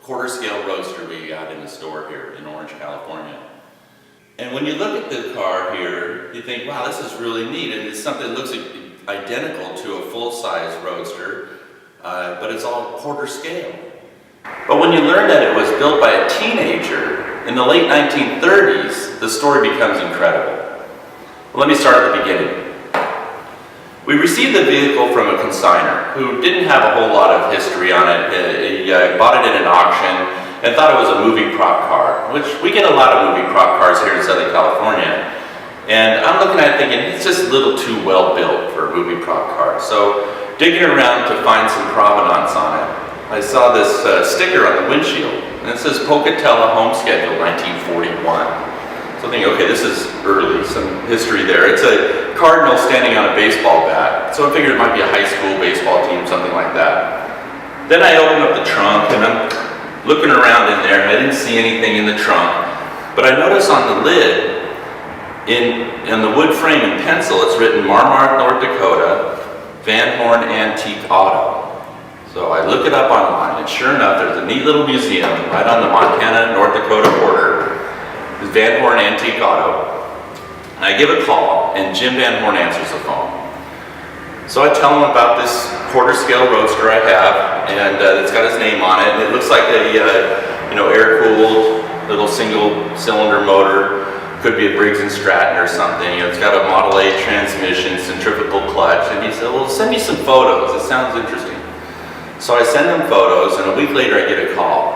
quarter scale Roadster we got in the store here in Orange, California. And when you look at the car here, you think, wow, this is really neat. And it's something that looks identical to a full-size Roadster, but it's all quarter scale. But when you learn that it was built by a teenager in the late 1930s, the story becomes incredible. Well, let me start at the beginning. We received the vehicle from a consignor who didn't have a whole lot of history on it. He bought it in an auction and thought it was a movie prop car, which we get a lot of movie prop cars here in Southern California. And I'm looking at it thinking, it's just a little too well built for a movie prop car. So digging around to find some provenance on it, I saw this sticker on the windshield, and it says Pocatello Home Schedule 1941. So I'm thinking, okay, this is early, some history there. It's a cardinal standing on a baseball bat. So I figured it might be a high school baseball team, something like that. Then I open up the trunk and I'm looking around in there and I didn't see anything in the trunk. But I notice on the lid, in the wood frame in pencil, it's written Marmarth, North Dakota, Van Horn Antique Auto. So I look it up online and sure enough, there's a neat little museum right on the Montana-North Dakota border. It's Van Horn Antique Auto. And I give a call, and Jim Van Horn answers the phone. So I tell him about this quarter scale Roadster I have, and it's got his name on it, and it looks like a air-cooled little single-cylinder motor. Could be a Briggs & Stratton or something. It's got a Model A transmission, centrifugal clutch, and he said, well, send me some photos. It sounds interesting. So I send him photos, and a week later I get a call.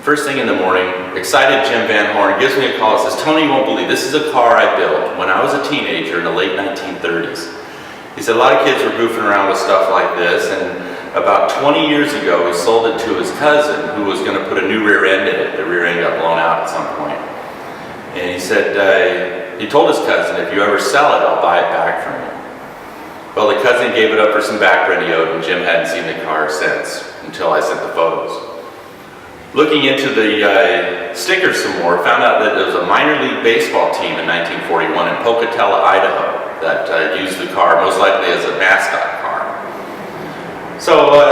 First thing in the morning, excited Jim Van Horn gives me a call and says, Tony, you won't believe, this is a car I built when I was a teenager in the late 1930s. He said a lot of kids were goofing around with stuff like this, and about 20 years ago he sold it to his cousin who was going to put a new rear end in it. The rear end got blown out at some point. And he said, he told his cousin, if you ever sell it, I'll buy it back from you. Well, the cousin gave it up for some back radio, and Jim hadn't seen the car since, until I sent the photos. Looking into the stickers some more, found out that there was a minor league baseball team in 1941 in Pocatello, Idaho, that used the car most likely as a mascot car. So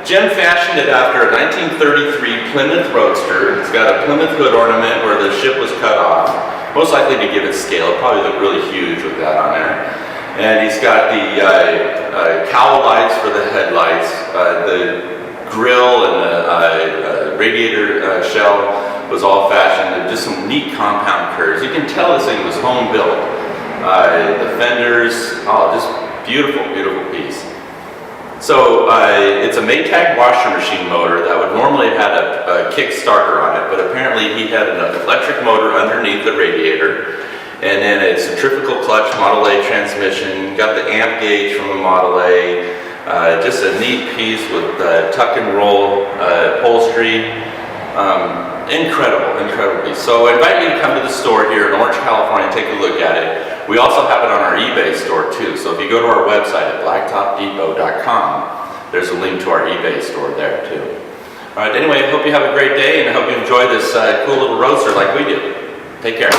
Jim fashioned it after a 1933 Plymouth Roadster. It's got a Plymouth hood ornament where the ship was cut off, most likely to give it scale. It probably looked really huge with that on there. And he's got the cowl lights for the headlights, the grill and the radiator shell was all fashioned, just some neat compound curves. You can tell this thing was home built. The fenders, just beautiful, beautiful piece. So it's a Maytag washer machine motor that would normally have had a kick starter on it, but apparently he had an electric motor underneath the radiator, and then a centrifugal clutch Model A transmission, got the amp gauge from a Model A, just a neat piece with tuck and roll upholstery. Incredible piece. So I invite you to come to the store here in Orange, California and take a look at it. We also have it on our eBay store too. So if you go to our website at blacktopdepot.com, there's a link to our eBay store there too. All right, anyway, I hope you have a great day and I hope you enjoy this cool little Roadster like we do. Take care.